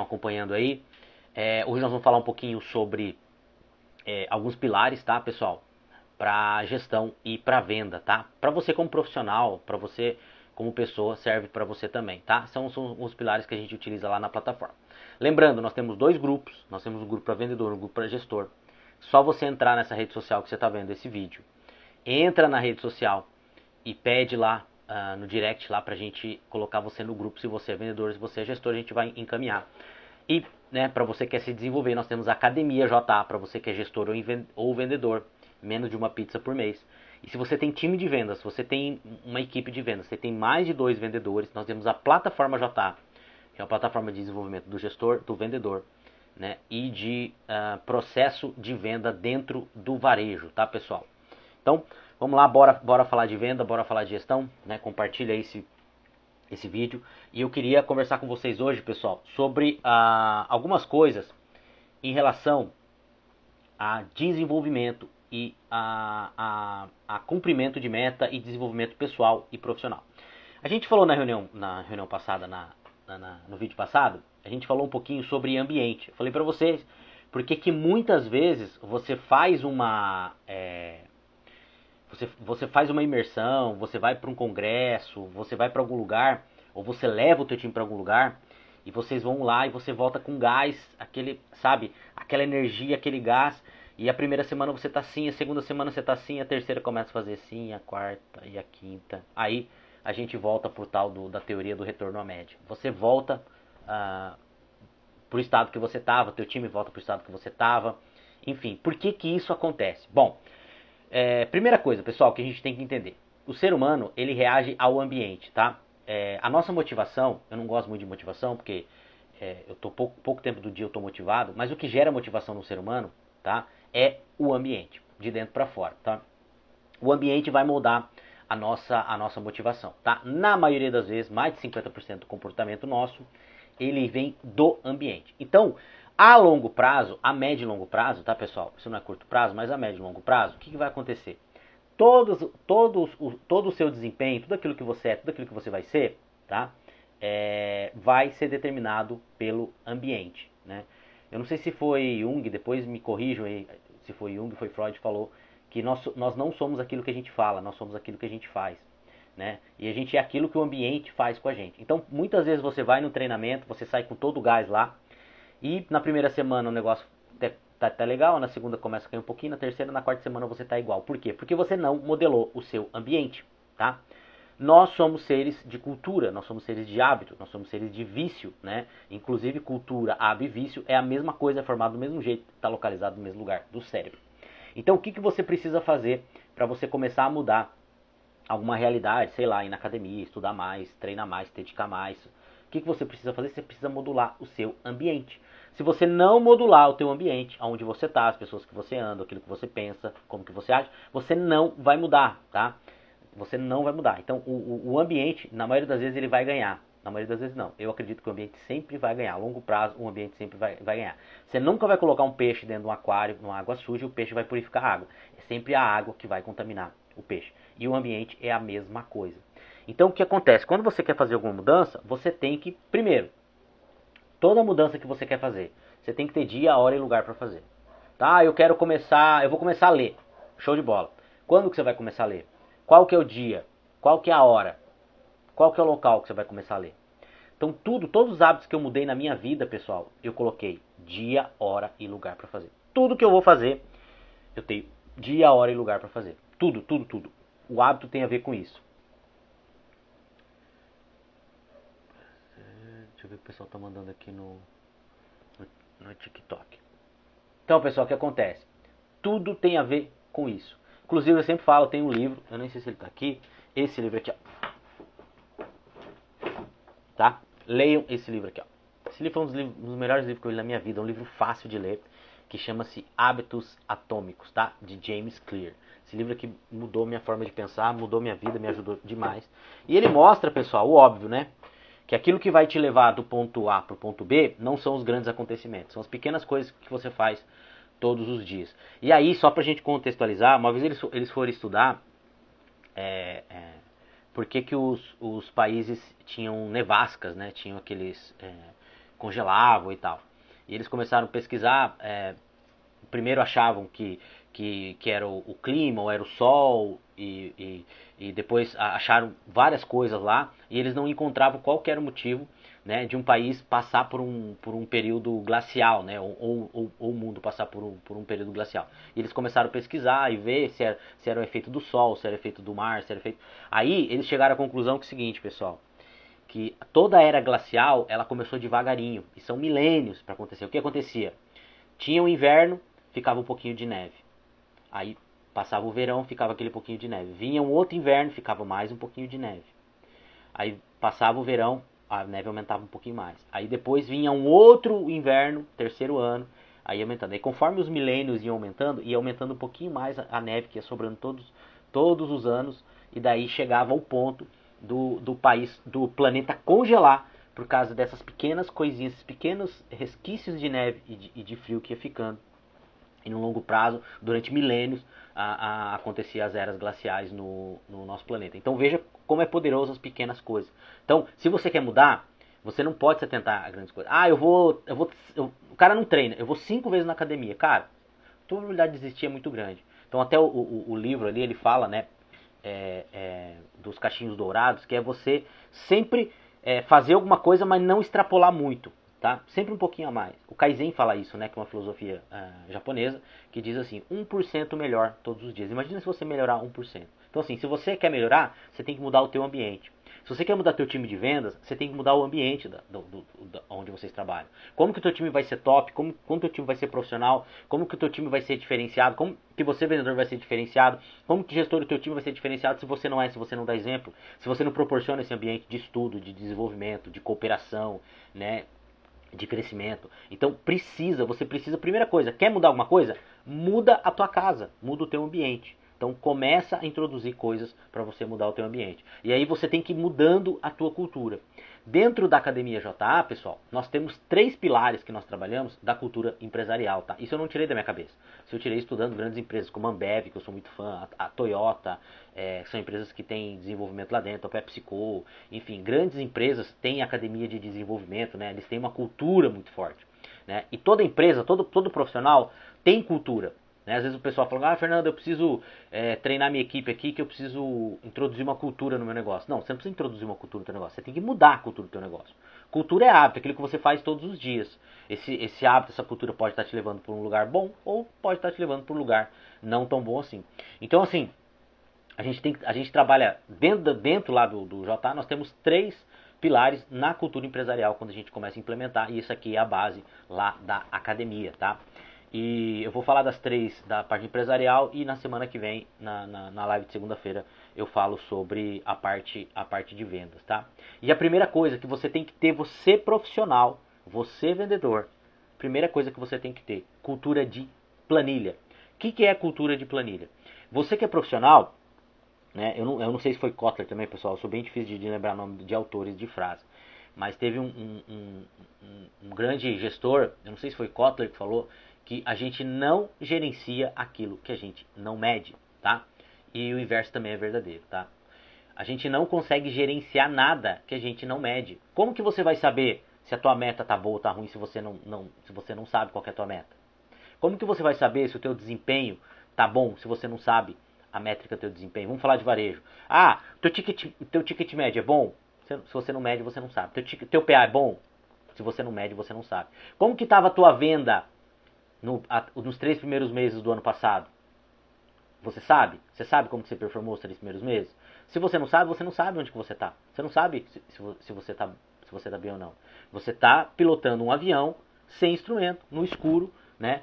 Acompanhando aí. Hoje nós vamos falar um pouquinho sobre alguns pilares, tá, pessoal? Para gestão e para venda, tá? Para você como profissional, para você como pessoa, serve para você também, tá? São os pilares que a gente utiliza lá na plataforma. Lembrando, nós temos dois grupos. Nós temos um grupo para vendedor, um grupo para gestor. Só você entrar nessa rede social que você está vendo esse vídeo. Entra na rede social e pede lá no direct lá pra gente colocar você no grupo. Se você é vendedor, se você é gestor, a gente vai encaminhar. E, né, para você que quer se desenvolver, nós temos a Academia JA, para você que é gestor ou vendedor, menos de uma pizza por mês. E se você tem time de vendas, se você tem uma equipe de vendas, você tem mais de 2 vendedores, nós temos a Plataforma JA, que é uma plataforma de desenvolvimento do gestor, do vendedor, né, e de processo de venda dentro do varejo, tá, pessoal? Então, vamos lá, bora falar de venda, bora falar de gestão, né? Compartilha esse vídeo. E eu queria conversar com vocês hoje, pessoal, sobre algumas coisas em relação a desenvolvimento e a cumprimento de meta e desenvolvimento pessoal e profissional. A gente falou na reunião passada, no vídeo passado, a gente falou um pouquinho sobre ambiente. Eu falei para vocês porque que muitas vezes você faz você faz uma imersão, você vai para um congresso, você vai para algum lugar, ou você leva o teu time para algum lugar, e vocês vão lá e você volta com gás, aquele, sabe, aquela energia, aquele gás, e a primeira semana você tá assim, a segunda semana você tá assim, a terceira começa a fazer assim, a quarta e a quinta. Aí a gente volta por tal da teoria do retorno à média. Você volta pro estado que você estava, teu time volta pro estado que você estava. Enfim, por que que isso acontece? Bom, primeira coisa, pessoal, que a gente tem que entender. O ser humano, ele reage ao ambiente, tá? A nossa motivação, eu não gosto muito de motivação, porque eu tô pouco tempo do dia eu tô motivado, mas o que gera motivação no ser humano, tá? É o ambiente, de dentro para fora, tá? O ambiente vai moldar a nossa motivação, tá? Na maioria das vezes, mais de 50% do comportamento nosso, ele vem do ambiente. Então, a longo prazo, a médio e longo prazo, tá, pessoal? Isso não é curto prazo, mas a médio e longo prazo, o que vai acontecer? Todo o seu desempenho, tudo aquilo que você é, tudo aquilo que você vai ser, tá? Vai ser determinado pelo ambiente, né? Eu não sei se foi Jung, depois me corrijam aí, se foi Jung, foi Freud, falou que nós não somos aquilo que a gente fala, nós somos aquilo que a gente faz, né? E a gente é aquilo que o ambiente faz com a gente. Então, muitas vezes você vai no treinamento, você sai com todo o gás lá, e na primeira semana o negócio tá legal, na segunda começa a cair um pouquinho, na terceira, na quarta semana você tá igual. Por quê? Porque você não modelou o seu ambiente, tá? Nós somos seres de cultura, nós somos seres de hábito, nós somos seres de vício, né? Inclusive cultura, hábito e vício é a mesma coisa, é formado do mesmo jeito, está localizado no mesmo lugar, do cérebro. Então o que você precisa fazer para você começar a mudar alguma realidade, sei lá, ir na academia, estudar mais, treinar mais, se dedicar mais? O que você precisa fazer? Você precisa modular o seu ambiente. Se você não modular o teu ambiente, onde você está, as pessoas que você anda, aquilo que você pensa, como que você age, você não vai mudar, tá? Você não vai mudar. Então, o ambiente, na maioria das vezes, ele vai ganhar. Na maioria das vezes, não. Eu acredito que o ambiente sempre vai ganhar. A longo prazo, o ambiente sempre vai ganhar. Você nunca vai colocar um peixe dentro de um aquário, numa água suja, e o peixe vai purificar a água. É sempre a água que vai contaminar o peixe. E o ambiente é a mesma coisa. Então, o que acontece? Quando você quer fazer alguma mudança, você tem que, primeiro, toda mudança que você quer fazer, você tem que ter dia, hora e lugar para fazer. Tá? Eu vou começar a ler. Show de bola. Quando que você vai começar a ler? Qual que é o dia? Qual que é a hora? Qual que é o local que você vai começar a ler? Então todos os hábitos que eu mudei na minha vida, pessoal, eu coloquei dia, hora e lugar para fazer. Tudo que eu vou fazer, eu tenho dia, hora e lugar para fazer. Tudo, tudo, tudo. O hábito tem a ver com isso. Deixa eu ver o que o pessoal tá mandando aqui no TikTok. Então, pessoal, o que acontece? Tudo tem a ver com isso. Inclusive, eu sempre falo, tem um livro, eu nem sei se ele tá aqui, esse livro aqui, ó. Tá? Leiam esse livro aqui, ó. Esse livro foi um dos melhores livros que eu li na minha vida, um livro fácil de ler, que chama-se Hábitos Atômicos, tá? De James Clear. Esse livro aqui mudou minha forma de pensar, mudou minha vida, me ajudou demais. E ele mostra, pessoal, o óbvio, né? Que aquilo que vai te levar do ponto A para o ponto B não são os grandes acontecimentos, são as pequenas coisas que você faz todos os dias. E aí, só pra gente contextualizar, uma vez eles foram estudar por que os países tinham nevascas, né? Tinham aqueles congelavam e tal. E eles começaram a pesquisar, primeiro achavam que era o clima, ou era o sol, e depois acharam várias coisas lá, e eles não encontravam qual que era o motivo, né, de um país passar por um período glacial, né, ou o mundo passar por um período glacial. E eles começaram a pesquisar e ver se era o efeito do sol, se era o efeito do mar, se era o efeito... Aí eles chegaram à conclusão que é o seguinte, pessoal, que toda a era glacial, ela começou devagarinho, e são milênios para acontecer. O que acontecia? Tinha o inverno, ficava um pouquinho de neve. Aí passava o verão, ficava aquele pouquinho de neve. Vinha um outro inverno, ficava mais um pouquinho de neve. Aí passava o verão, a neve aumentava um pouquinho mais. Aí depois vinha um outro inverno, terceiro ano, aí aumentando. Aí conforme os milênios iam aumentando, ia aumentando um pouquinho mais a neve, que ia sobrando todos os anos, e daí chegava ao ponto do país, do planeta congelar, por causa dessas pequenas coisinhas, esses pequenos resquícios de neve e de frio que ia ficando. E no longo prazo, durante milênios, acontecia as eras glaciais no nosso planeta. Então veja como é poderoso as pequenas coisas. Então, se você quer mudar, você não pode se atentar a grandes coisas. O cara não treina, eu vou 5 vezes na academia. Cara, a probabilidade de desistir é muito grande. Então até o livro ali, ele fala, né, dos cachinhos dourados, que é você sempre fazer alguma coisa, mas não extrapolar muito. Tá? Sempre um pouquinho a mais. O Kaizen fala isso, né, que é uma filosofia japonesa, que diz assim, 1% melhor todos os dias. Imagina se você melhorar 1%. Então assim, se você quer melhorar, você tem que mudar o teu ambiente. Se você quer mudar teu time de vendas, você tem que mudar o ambiente onde vocês trabalham. Como que o teu time vai ser top, como o teu time vai ser profissional, como que o teu time vai ser diferenciado, como que você, vendedor, vai ser diferenciado, como que o gestor do teu time vai ser diferenciado se você não se você não dá exemplo, se você não proporciona esse ambiente de estudo, de desenvolvimento, de cooperação, né, de crescimento. Então você precisa, primeira coisa, quer mudar alguma coisa? Muda a tua casa, muda o teu ambiente. Então começa a introduzir coisas para você mudar o teu ambiente. E aí você tem que ir mudando a tua cultura. Dentro da Academia JA, pessoal, nós temos 3 pilares que nós trabalhamos da cultura empresarial, tá? Isso eu não tirei da minha cabeça. Isso eu tirei estudando grandes empresas como a Ambev, que eu sou muito fã, a Toyota, são empresas que têm desenvolvimento lá dentro, a PepsiCo, enfim, grandes empresas têm academia de desenvolvimento, né? Eles têm uma cultura muito forte, né? E toda empresa, todo profissional tem cultura. Né? Às vezes o pessoal fala, Fernando, eu preciso treinar minha equipe aqui, que eu preciso introduzir uma cultura no meu negócio. Não, você não precisa introduzir uma cultura no teu negócio, você tem que mudar a cultura do teu negócio. Cultura é hábito, aquilo que você faz todos os dias. Esse hábito, essa cultura pode estar te levando para um lugar bom, ou pode estar te levando para um lugar não tão bom assim. Então assim, a gente trabalha dentro lá do JA, nós temos 3 pilares na cultura empresarial quando a gente começa a implementar, e isso aqui é a base lá da academia, tá? E eu vou falar das 3 da parte empresarial, e na semana que vem, na live de segunda-feira, eu falo sobre a parte de vendas, tá? E a primeira coisa que você tem que ter, você profissional, você vendedor, primeira coisa que você tem que ter, cultura de planilha. O que é cultura de planilha? Você que é profissional, né, eu não sei se foi Kotler também, pessoal, eu sou bem difícil de lembrar nome de autores de frase, mas teve um grande gestor, eu não sei se foi Kotler que falou, que a gente não gerencia aquilo que a gente não mede, tá? E o inverso também é verdadeiro, tá? A gente não consegue gerenciar nada que a gente não mede. Como que você vai saber se a tua meta tá boa ou tá ruim se você não sabe qual que é a tua meta? Como que você vai saber se o teu desempenho tá bom se você não sabe a métrica do teu desempenho? Vamos falar de varejo. Teu ticket médio é bom? Se você não mede, você não sabe. Teu PA é bom? Se você não mede, você não sabe. Como que estava a tua venda nos 3 primeiros meses do ano passado? Você sabe? Você sabe como que você performou os 3 primeiros meses? Se você não sabe onde que você está. Você não sabe se você tá bem ou não. Você está pilotando um avião sem instrumento, no escuro, né?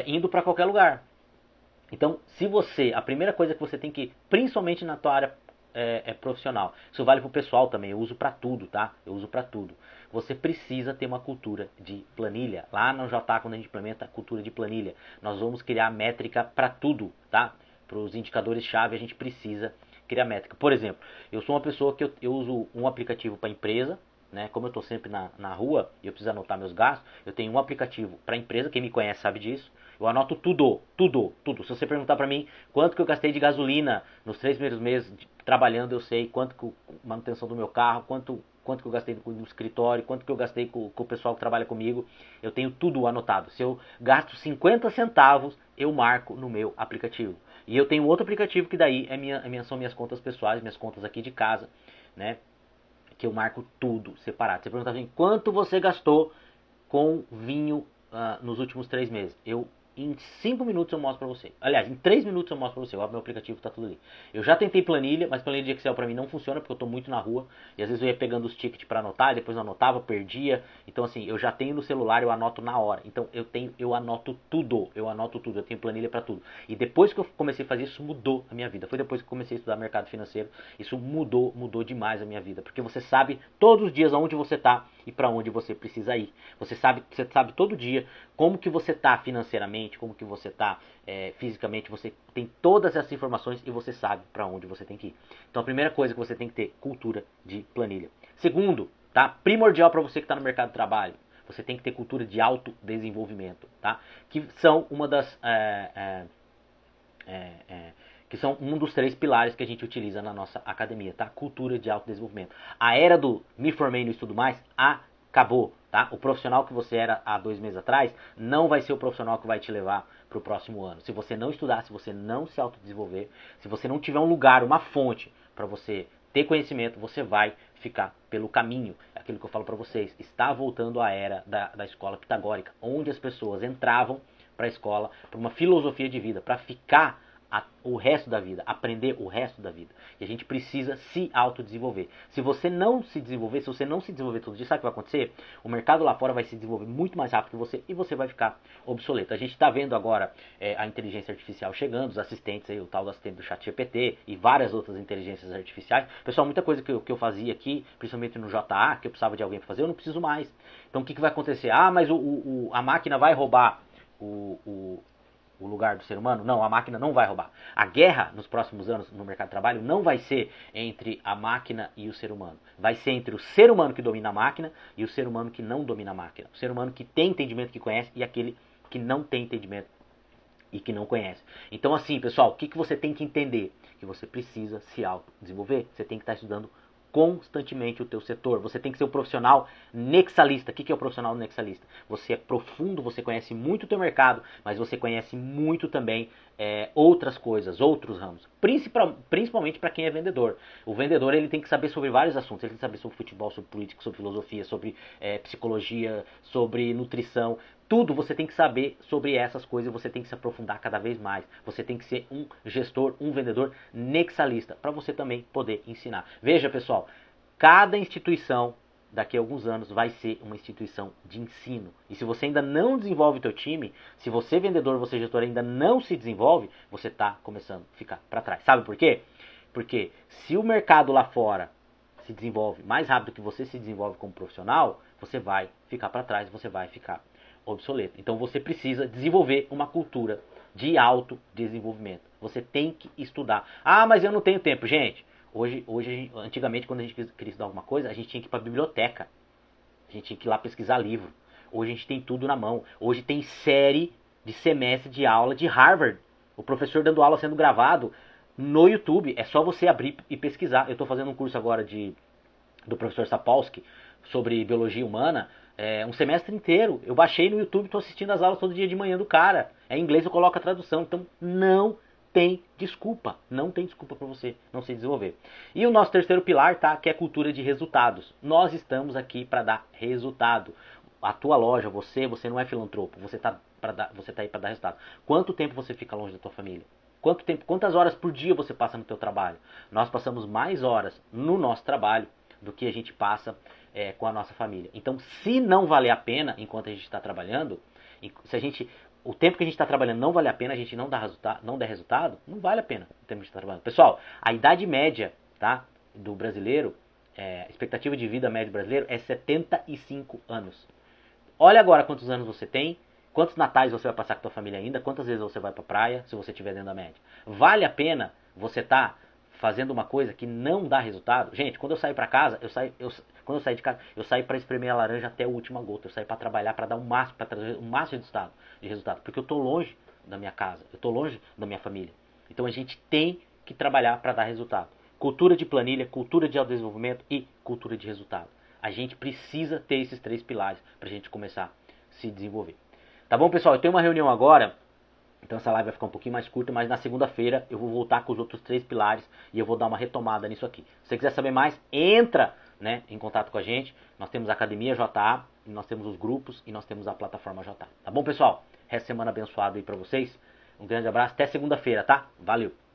Indo para qualquer lugar. Então, a primeira coisa que você tem que, principalmente na tua área profissional, isso vale pro pessoal também, eu uso para tudo, tá? Eu uso para tudo. Você precisa ter uma cultura de planilha. Lá no JA, quando a gente implementa a cultura de planilha, nós vamos criar métrica para tudo, tá? Para os indicadores-chave, a gente precisa criar métrica. Por exemplo, eu sou uma pessoa que eu uso um aplicativo para empresa, né? Como eu estou sempre na rua e eu preciso anotar meus gastos, eu tenho um aplicativo para empresa, quem me conhece sabe disso. Eu anoto tudo. Se você perguntar para mim quanto que eu gastei de gasolina nos 3 primeiros meses trabalhando, eu sei quanto que manutenção do meu carro, quanto quanto que eu gastei no escritório, quanto que eu gastei com o pessoal que trabalha comigo. Eu tenho tudo anotado. Se eu gasto 50 centavos, eu marco no meu aplicativo. E eu tenho outro aplicativo que daí são minhas contas pessoais, minhas contas aqui de casa, né? Que eu marco tudo separado. Você pergunta assim, quanto você gastou com vinho nos últimos 3 meses? Em 5 minutos eu mostro pra você. Aliás, em 3 minutos eu mostro pra você. Eu abro meu aplicativo, tá tudo ali. Eu já tentei planilha, mas planilha de Excel pra mim não funciona, porque eu tô muito na rua. E às vezes eu ia pegando os tickets pra anotar, e depois não anotava, perdia. Então assim, eu já tenho no celular, eu anoto na hora. Então eu anoto tudo. Eu anoto tudo, eu tenho planilha pra tudo. E depois que eu comecei a fazer isso, mudou a minha vida. Foi depois que eu comecei a estudar mercado financeiro. Isso mudou demais a minha vida. Porque você sabe todos os dias aonde você tá e pra onde você precisa ir. Você sabe todo dia como que você tá financeiramente, como que você tá fisicamente, você tem todas essas informações e você sabe para onde você tem que ir. Então a primeira coisa que você tem que ter, cultura de planilha. Segundo, tá? Primordial para você que está no mercado de trabalho, você tem que ter cultura de autodesenvolvimento, tá? Que são que são um dos 3 pilares que a gente utiliza na nossa academia, tá? Cultura de autodesenvolvimento. A era do me formei no estudo mais acabou, tá? O profissional que você era há 2 meses atrás não vai ser o profissional que vai te levar para o próximo ano. Se você não estudar, se você não se autodesenvolver, se você não tiver um lugar, uma fonte para você ter conhecimento, você vai ficar pelo caminho. É aquilo que eu falo para vocês, está voltando a era da escola pitagórica, onde as pessoas entravam para a escola por uma filosofia de vida, para ficar o resto da vida, aprender o resto da vida. E a gente precisa se autodesenvolver. Se você não se desenvolver, se você não se desenvolver todo dia, sabe o que vai acontecer? O mercado lá fora vai se desenvolver muito mais rápido que você e você vai ficar obsoleto. A gente está vendo agora a inteligência artificial chegando, os assistentes, aí, o tal do assistente do ChatGPT e várias outras inteligências artificiais. Pessoal, muita coisa que eu fazia aqui, principalmente no JA, que eu precisava de alguém para fazer, eu não preciso mais. Então o que vai acontecer? Ah, mas a máquina vai roubar o lugar do ser humano? Não, a máquina não vai roubar. A guerra nos próximos anos no mercado de trabalho não vai ser entre a máquina e o ser humano. Vai ser entre o ser humano que domina a máquina e o ser humano que não domina a máquina. O ser humano que tem entendimento, que conhece, e aquele que não tem entendimento e que não conhece. Então assim, pessoal, o que você tem que entender? Que você precisa se autodesenvolver. Você tem que estar estudando constantemente o teu setor. Você tem que ser um profissional nexalista. O que é o profissional nexalista? Você é profundo, você conhece muito o teu mercado, mas você conhece muito também outras coisas, outros ramos. Principalmente para quem é vendedor. O vendedor ele tem que saber sobre vários assuntos. Ele tem que saber sobre futebol, sobre política, sobre filosofia, sobre psicologia, sobre nutrição. Tudo você tem que saber sobre essas coisas, você tem que se aprofundar cada vez mais. Você tem que ser um gestor, um vendedor nexalista, para você também poder ensinar. Veja, pessoal, cada instituição daqui a alguns anos vai ser uma instituição de ensino. E se você ainda não desenvolve o teu time, se você vendedor, você gestor ainda não se desenvolve, você está começando a ficar para trás. Sabe por quê? Porque se o mercado lá fora se desenvolve mais rápido que você se desenvolve como profissional, você vai ficar para trás, você vai ficar obsoleto. Então você precisa desenvolver uma cultura de autodesenvolvimento. Você tem que estudar. Ah, mas eu não tenho tempo. Gente, antigamente quando a gente queria estudar alguma coisa, a gente tinha que ir para a biblioteca. A gente tinha que ir lá pesquisar livro. Hoje a gente tem tudo na mão. Hoje tem série de semestre de aula de Harvard. O professor dando aula sendo gravado no YouTube. É só você abrir e pesquisar. Eu estou fazendo um curso agora do professor Sapolsky sobre biologia humana. Um semestre inteiro. Eu baixei no YouTube, estou assistindo as aulas todo dia de manhã do cara. É em inglês, eu coloco a tradução. Então não tem desculpa. Não tem desculpa para você não se desenvolver. E o nosso terceiro pilar, tá? Que é a cultura de resultados. Nós estamos aqui para dar resultado. A tua loja, você não é filantropo. Você tá aí para dar resultado. Quanto tempo você fica longe da tua família? Quantas horas por dia você passa no teu trabalho? Nós passamos mais horas no nosso trabalho do que a gente passa com a nossa família. Então, se não valer a pena enquanto a gente está trabalhando, o tempo que a gente está trabalhando não vale a pena, a gente não der resultado, não vale a pena o tempo que a gente está trabalhando. Pessoal, a idade média, tá, do brasileiro, a expectativa de vida média do brasileiro é 75 anos. Olha agora quantos anos você tem, quantos natais você vai passar com a tua família ainda, quantas vezes você vai pra praia, se você estiver dentro da média. Vale a pena você estar fazendo uma coisa que não dá resultado? Gente, quando eu saio pra casa, quando eu saio de casa, eu saio pra espremer a laranja até a última gota. Eu saio pra trabalhar, pra dar o máximo, pra trazer o máximo de resultado. Porque eu tô longe da minha casa, eu tô longe da minha família. Então a gente tem que trabalhar pra dar resultado. Cultura de planilha, cultura de autodesenvolvimento e cultura de resultado. A gente precisa ter esses 3 pilares para a gente começar a se desenvolver. Tá bom, pessoal? Eu tenho uma reunião agora, então essa live vai ficar um pouquinho mais curta, mas na segunda-feira eu vou voltar com os outros 3 pilares e eu vou dar uma retomada nisso aqui. Se você quiser saber mais, entra, né, em contato com a gente. Nós temos a Academia JA, nós temos os grupos e nós temos a plataforma JA. Tá bom, pessoal? Resta semana abençoada aí pra vocês. Um grande abraço, até segunda-feira, tá? Valeu!